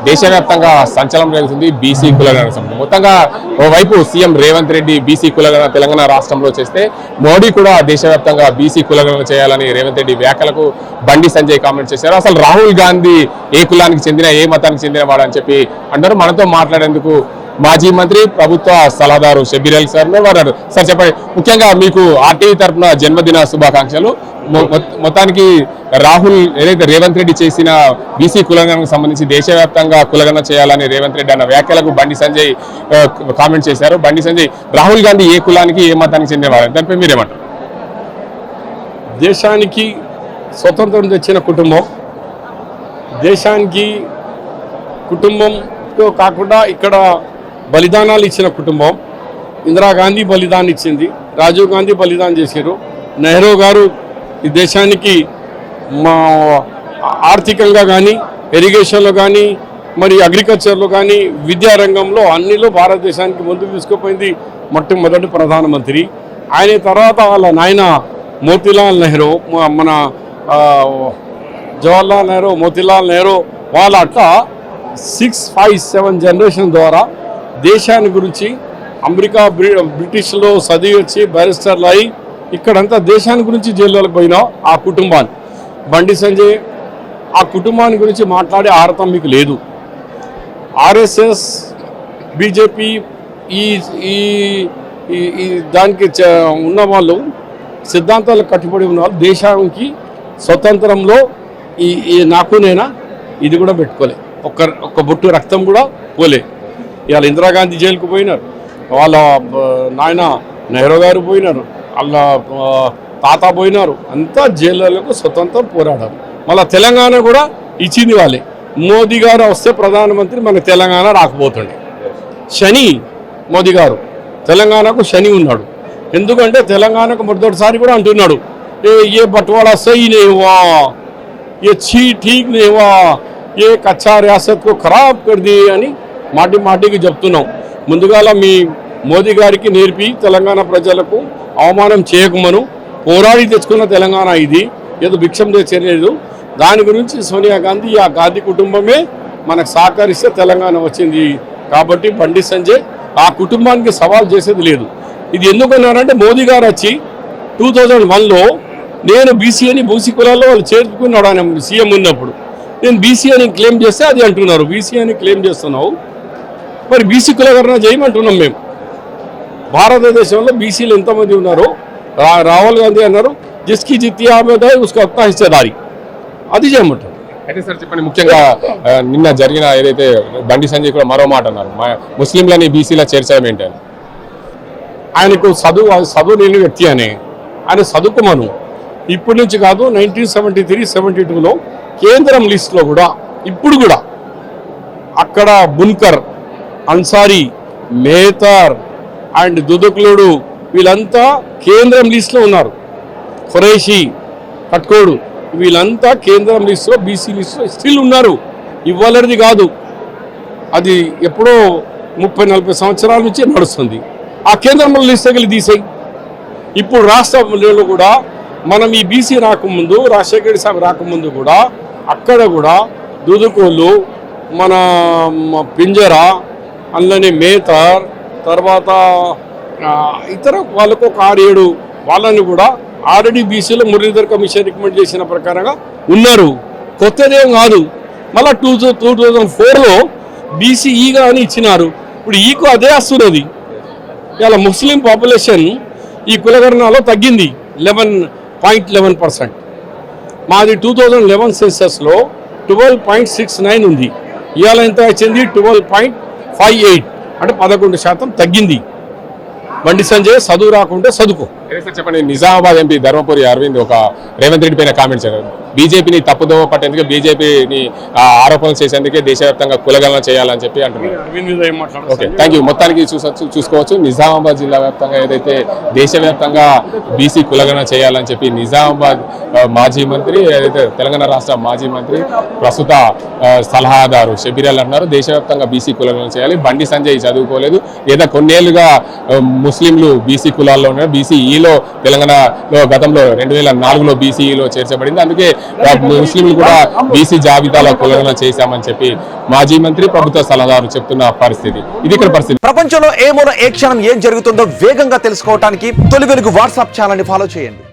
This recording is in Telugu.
దేశవ్యాప్తంగా సంచలనం రేగుతుంది బీసీ కులగణన సంబంధం. మొత్తంగా ఓవైపు సీఎం రేవంత్ రెడ్డి బీసీ కులగణన తెలంగాణ రాష్ట్రంలో చేస్తే మోడీ కూడా దేశవ్యాప్తంగా బీసీ కులగణన చేయాలని రేవంత్ రెడ్డి వ్యాఖ్యలకు బండి సంజయ్ కామెంట్ చేశారు. అసలు రాహుల్ గాంధీ ఏ కులానికి చెందిన ఏ మతానికి చెందిన వాడు అని చెప్పి అంటారు. మనతో మాట్లాడేందుకు మాజీ మంత్రి ప్రభుత్వ సలహాదారు షబ్బీర్ అలీ సార్ ఉన్నారు. సార్ చెప్పండి, ముఖ్యంగా మీకు ఆర్టీవీ తరఫున జన్మదిన శుభాకాంక్షలు. మొత్తానికి రాహుల్ ఏదైతే రేవంత్ రెడ్డి చేసిన బీసీ కులగణనకు సంబంధించి దేశవ్యాప్తంగా కులగణన చేయాలని రేవంత్ రెడ్డి అన్న వ్యాఖ్యలకు బండి సంజయ్ కామెంట్ చేశారు. బండి సంజయ్, రాహుల్ గాంధీ ఏ కులానికి ఏ మతానికి చెందినవారు, దానిపై మీరేమంటారు? దేశానికి స్వతంత్రం తెచ్చిన కుటుంబం, దేశానికి కుటుంబంతో కాకుండా ఇక్కడ బలిదానాలు ఇచ్చిన కుటుంబం. ఇందిరాగాంధీ బలిదానం ఇచ్చింది, రాజీవ్ గాంధీ బలిదానం చేశారు, నెహ్రూ గారు ఈ దేశానికి ఆర్థికంగా కానీ ఇరిగేషన్లో కానీ మరి అగ్రికల్చర్లో కానీ విద్యారంగంలో అన్నిలో భారతదేశానికి ముందుకు తీసుకుపోయింది మొట్టమొదటి ప్రధానమంత్రి. ఆయన తర్వాత వాళ్ళ నాయన మోతీలాల్ నెహ్రూ, మన జవహర్లాల్ నెహ్రూ, మోతీలాల్ నెహ్రూ వాళ్ళ అట్లా 6, 5, 7 జనరేషన్ ద్వారా దేశాన్ని గురించి అమెరికా బ్రిటిష్లో చదివి వచ్చి బ్యారిస్టర్లు అయి ఇక్కడంతా దేశాన్ని గురించి జైల్లోకి పోయినా ఆ కుటుంబాన్ని బండి సంజయ్ ఆ కుటుంబాన్ని గురించి మాట్లాడే ఆరతం మీకు లేదు. ఆర్ఎస్ఎస్ బీజేపీ ఈ దానికి ఉన్న వాళ్ళు సిద్ధాంతాలకు కట్టుబడి ఉన్న వాళ్ళు దేశానికి స్వతంత్రంలో ఈ నాకునేనా ఇది కూడా పెట్టుకోలే, ఒక్క బొట్టు రక్తం కూడా పోలే. ఇవాళ ఇందిరాగాంధీ జైలుకు పోయినారు, వాళ్ళ నాయన నెహ్రూ గారు పోయినారు, వాళ్ళ తాత పోయినారు, అంతా జైళ్ళకు స్వతంత్రం పోరాడారు. మళ్ళీ తెలంగాణ కూడా ఇచ్చింది వాళ్ళే. మోదీ గారు వస్తే ప్రధానమంత్రి మన తెలంగాణ రాకపోతుండే. శని మోదీ గారు తెలంగాణకు శని ఉన్నాడు. ఎందుకంటే తెలంగాణకు మొదటిసారి కూడా అంటున్నాడు, ఏ బట్వాడా సही नहीं हुआ, ये ठीक नहीं हुआ, ये कच्चा रियासत को खराब कर दी అని మాటికి చెప్తున్నాం. ముందుగాల మీ మోదీ గారికి నేర్పి తెలంగాణ ప్రజలకు అవమానం చేయకమను పోరాడి తెచ్చుకున్న తెలంగాణ ఇది, ఏదో భిక్షం తెచ్చలేదు. దాని గురించి సోనియా గాంధీ ఆ గాంధీ కుటుంబమే మనకు సహకరిస్తే తెలంగాణ వచ్చింది. కాబట్టి బండి సంజయ్ ఆ కుటుంబానికి సవాల్ చేసేది లేదు. ఇది ఎందుకన్నారంటే మోదీ గారు వచ్చి 2001లో నేను బీసీ అని బీసీ కులాల్లో వాళ్ళు చేర్చుకున్నాడు ఆయన సీఎం ఉన్నప్పుడు. నేను బీసీ అని క్లెయిమ్ చేస్తే అది అంటున్నారు, బీసీ అని క్లెయిమ్ చేస్తున్నావు, మరి బీసీ కులగణన చేయమంటున్నాం మేము. భారతదేశంలో బీసీలు ఎంతమంది ఉన్నారో రాహుల్ గాంధీ అన్నారు, జిస్కి జిత్తియా మీద ఉస్కా అప్నా హిస్సేదారి, అది చేయమంటారు. అయితే సార్ చెప్పండి, ముఖ్యంగా నిన్న జరిగిన ఏదైతే బండి సంజయ్ కూడా మరో మాట అన్నారు, ముస్లింలని బీసీలో చేర్చడం ఏంటని. ఆయనకు చదువు లేని వ్యక్తి అని ఆయన చదువుకోమను. ఇప్పటి నుంచి కాదు, 1973-72లో కేంద్రం లిస్టులో కూడా ఇప్పుడు కూడా అక్కడ బున్కర్, అన్సారీ, మేతార్ అండ్ దుదకులుడు వీళ్ళంతా కేంద్రం లిస్టులో ఉన్నారు. ఖురైషీ, కట్కోడు వీళ్ళంతా కేంద్రం లిస్టులో బీసీ లిస్టులో స్టిల్ ఉన్నారు. ఇవ్వలేనిది కాదు, అది ఎప్పుడో 30-40 సంవత్సరాల నుంచి నడుస్తుంది. ఆ కేంద్రంలో లిస్ట్ తగిలి తీసేయి. ఇప్పుడు రాష్ట్రంలో కూడా మనం ఈ బీసీ రాకముందు, రాజశేఖర సాగు రాకముందు కూడా అక్కడ కూడా దుదుకోళ్ళు, మన పింజరా, అందులోనే మేతార్, తర్వాత ఇతర వాళ్ళకు ఒక 6-7 వాళ్ళని కూడా ఆల్రెడీ బీసీలో మురళీధర్ కమిషన్ రికమెండ్ చేసిన ప్రకారంగా ఉన్నారు. కొత్తదేం కాదు. మళ్ళీ 2004లో బీసీఈగా అని ఇచ్చినారు. ఇప్పుడు ఈకు అదే వస్తున్నది. ఇలా ముస్లిం పాపులేషన్ ఈ కులగణనలో తగ్గింది 11.11%. మాది 2011 సెన్సస్లో 12.69 ఉంది. ఇవాళ ఎంత వచ్చింది? 12.58, అంటే 11% తగ్గింది. బండి సంజయ్ చదువు రాకుంటే చదువుకో. చెప్పండి, నిజామాబాద్ ఎంపీ ధర్మపురి అరవింద్ ఒక రేవంత్ రెడ్డి పైన కామెంట్స్ చేశారు. బీజేపీని తప్పుదోవ పట్టేందుకే, బీజేపీని ఆరోపణలు చేసేందుకే దేశవ్యాప్తంగా కులగణన చేయాలని చెప్పి అంటున్నారు. Okay, thank you. మొత్తానికి చూసుకోవచ్చు, నిజామాబాద్ జిల్లా వ్యాప్తంగా ఏదైతే దేశవ్యాప్తంగా బీసీ కులగణన చేయాలని చెప్పి నిజామాబాద్ మాజీ మంత్రి, ఏదైతే తెలంగాణ రాష్ట్ర మాజీ మంత్రి, ప్రస్తుత సలహాదారు షబ్బీర్ అలీ అన్నారు, దేశవ్యాప్తంగా బీసీ కులగణన చేయాలి. బండి సంజయ్ చదువుకోలేదు, లేదా కొన్నేళ్లుగా ముస్లింలు బీసీ కులాల్లో ఉన్నారు, బీసీ బీసీఈలో తెలంగాణలో గతంలో 2004లో బీసీఈలో చేర్చబడింది. అందుకే ముస్లింలు కూడా బీసీ జాబితాలో కులగణన చేశామని చెప్పి మాజీ మంత్రి ప్రభుత్వ సలహాదారు చెప్తున్న పరిస్థితి. ఇది ఇక్కడ పరిస్థితి. ప్రపంచంలో ఏ మూల ఏ క్షణం ఏం జరుగుతుందో వేగంగా తెలుసుకోవడానికి తొలి వెలుగు వాట్సాప్ ఛానల్ ని ఫాలో చేయండి.